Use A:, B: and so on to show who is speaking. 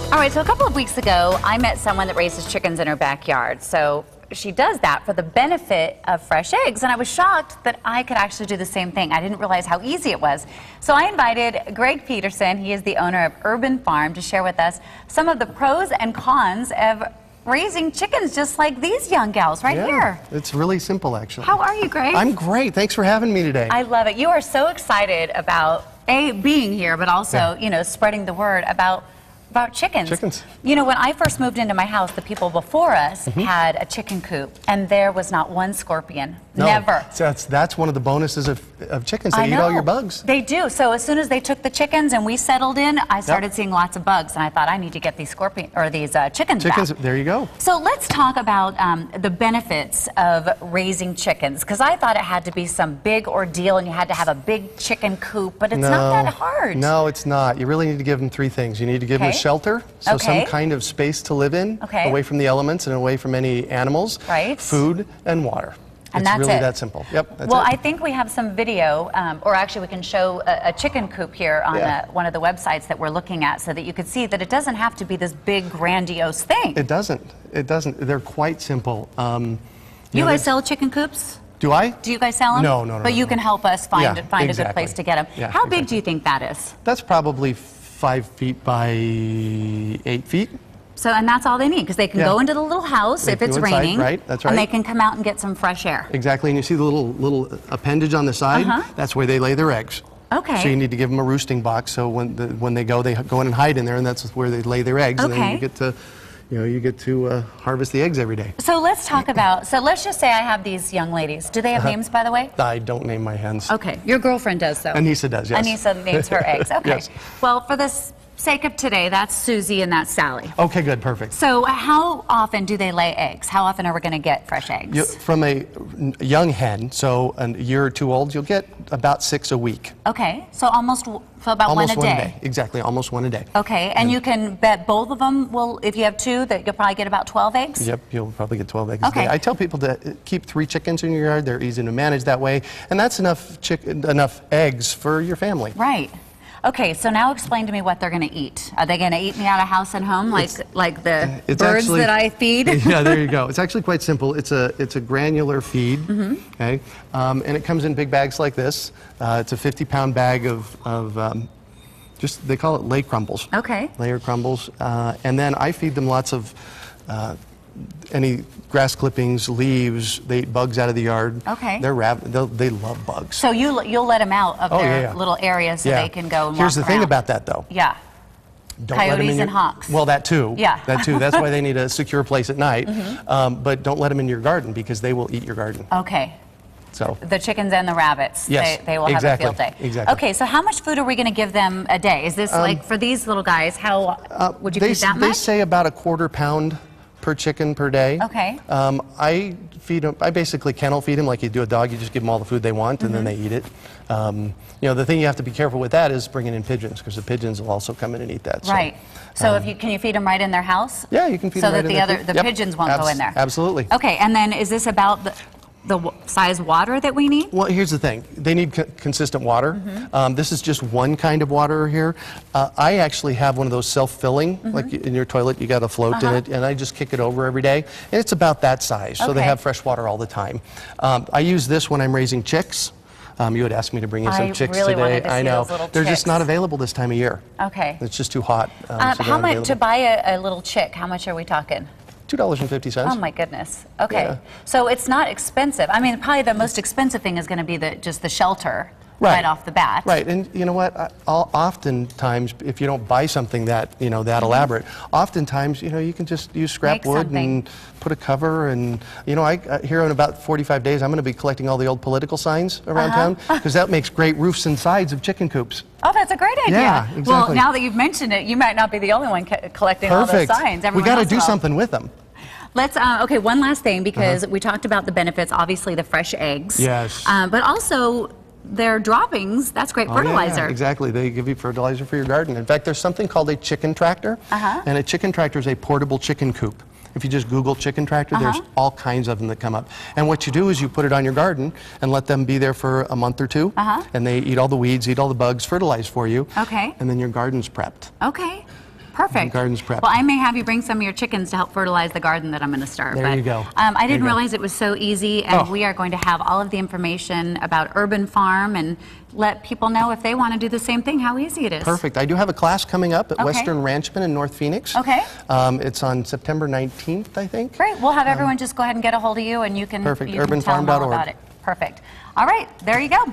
A: All right, so a couple of weeks ago, I met someone that raises chickens in her backyard. So she does that for the benefit of fresh eggs, and I was shocked that I could actually do the same thing. I didn't realize how easy it was. So I invited Greg Peterson, he is the owner of Urban Farm, to share with us some of the pros and cons of raising chickens just like these young gals right here.
B: It's really simple, actually.
A: How are you, Greg?
B: I'm great. Thanks for having me today.
A: I love it. You are so excited about, being here, but also, you know, spreading the word about chickens. You know, when I first moved into my house, the people before us had a chicken coop, and there was not one scorpion.
B: No.
A: Never.
B: So that's one of the bonuses of chickens. They eat all your bugs.
A: They do. So as soon as they took the chickens and we settled in, I started seeing lots of bugs, and I thought I need to get these chickens back.
B: There you go.
A: So let's talk about the benefits of raising chickens, because I thought it had to be some big ordeal and you had to have a big chicken coop, but it's not that hard.
B: No, it's not. You really need to give them three things. You need to give them a shelter, so some kind of space to live in, away from the elements and away from any animals, food, and water.
A: And
B: it's
A: that's
B: really
A: it.
B: that simple. Yep. That's
A: well,
B: it.
A: I think we have some video, or actually we can show a chicken coop here on one of the websites that we're looking at, so that you could see that it doesn't have to be this big, grandiose thing.
B: It doesn't. It doesn't. They're quite simple.
A: You guys sell chicken coops?
B: Do I?
A: Do you guys sell them?
B: No.
A: But you can help us find a good place to get them.
B: Yeah,
A: How big do you think that is?
B: That's probably 5 feet by 8 feet.
A: So, and that's all they need, because they can go into the little house if it's raining,
B: that's right.
A: and they can come out and get some fresh air.
B: Exactly, and you see the little appendage on the side? That's where they lay their eggs.
A: Okay.
B: So you need to give them a roosting box, so when they go in and hide in there, and that's where they lay their eggs, and then you get to harvest the eggs every day.
A: So let's talk about, so let's just say I have these young ladies. Do they have names, by the way?
B: I don't name my hens.
A: Okay, your girlfriend does, though.
B: Anissa does, yes.
A: Anissa names her eggs, okay.
B: Yes.
A: Well, for this sake of today, that's Susie and that's Sally.
B: Okay, good, perfect.
A: So how often do they lay eggs? How often are we going to get fresh eggs?
B: From a young hen, so a year or two old, you'll get about 6 a week.
A: Okay, so about one a day.
B: Exactly, almost one a day.
A: Okay, and you can bet both of them will, if you have two, that you'll probably get about 12 eggs?
B: Yep, you'll probably get 12 eggs a day. I tell people to keep 3 chickens in your yard. They're easy to manage that way, and that's enough eggs for your family.
A: Right. Okay, so now explain to me what they're going to eat. Are they going to eat me out of house and home like the birds that I feed?
B: Yeah, there you go. It's actually quite simple. It's a granular feed, okay, and it comes in big bags like this. It's a 50-pound bag of they call it lay crumbles.
A: Okay.
B: Layer crumbles, and then I feed them lots of any grass clippings, leaves. They eat bugs out of the yard.
A: Okay.
B: They love bugs.
A: So you'll let them out of their little areas so they can go and
B: Here's the
A: walk
B: thing
A: around.
B: about that, though.
A: Yeah.
B: Don't let them
A: Coyotes
B: in
A: and hawks.
B: Well, that too.
A: Yeah.
B: That too. That's why they need a secure place at night. But don't let them in your garden, because they will eat your garden.
A: Okay.
B: So
A: the chickens and the rabbits, they will have a field day.
B: Exactly.
A: Okay, so how much food are we going to give them a day? Is this like for these little guys? How would you feed that much?
B: They say about a quarter pound per chicken per day.
A: Okay.
B: I feed them. I basically kennel feed them like you do a dog. You just give them all the food they want, and then they eat it. You know, the thing you have to be careful with that is bringing in pigeons, because the pigeons will also come in and eat that.
A: Right. So can you feed them right in their house?
B: Yeah, you can feed them right in their house.
A: So that the pigeons won't go in there.
B: Absolutely.
A: Okay, and then is this about the size water that we need?
B: Well, here's the thing. They need consistent water. This is just one kind of water here. I actually have one of those self-filling, like in your toilet, you got a float in it, and I just kick it over every day. And it's about that size, so they have fresh water all the time. I use this when I'm raising chicks. You had asked me to bring in some chicks
A: really
B: today.
A: wanted to see
B: I know.
A: those little
B: They're
A: chicks.
B: just not available this time of year.
A: Okay.
B: It's just too hot. So
A: how much to buy a little chick? How much are we talking?
B: $2.50.
A: Oh my goodness. Okay. So it's not expensive. I mean, probably the most expensive thing is going to be just the shelter right off the bat.
B: Right, and you know what? Oftentimes, if you don't buy something that that elaborate, oftentimes you can just use scrap wood and put a cover. And here in about 45 days, I'm going to be collecting all the old political signs around town, because that makes great roofs and sides of chicken coops.
A: Oh, that's a great idea.
B: Yeah, exactly.
A: Well, now that you've mentioned it, you might not be the only one collecting all those signs.
B: We got to do something with them.
A: Let's, okay, one last thing, because we talked about the benefits, obviously the fresh eggs.
B: Yes.
A: But also their droppings, that's great fertilizer.
B: Yeah, exactly. They give you fertilizer for your garden. In fact, there's something called a chicken tractor. And a chicken tractor is a portable chicken coop. If you just Google chicken tractor, there's all kinds of them that come up. And what you do is you put it on your garden and let them be there for a month or two. And they eat all the weeds, eat all the bugs, fertilize for you.
A: Okay.
B: And then your garden's prepped.
A: Okay. Perfect.
B: Garden's prepped.
A: Well, I may have you bring some of your chickens to help fertilize the garden that I'm going to start.
B: There you go.
A: I
B: There
A: didn't
B: you go.
A: realize it was so easy, and
B: Oh.
A: we are going to have all of the information about Urban Farm and let people know if they want to do the same thing, how easy it is.
B: Perfect. I do have a class coming up at
A: Okay.
B: Western Ranchman in North Phoenix.
A: Okay.
B: It's on September 19th, I think.
A: Great. We'll have everyone just go ahead and get a hold of you, and you can,
B: Perfect.
A: you can tell them all
B: urbanfarm.org.
A: about it. Perfect. All right. There you go.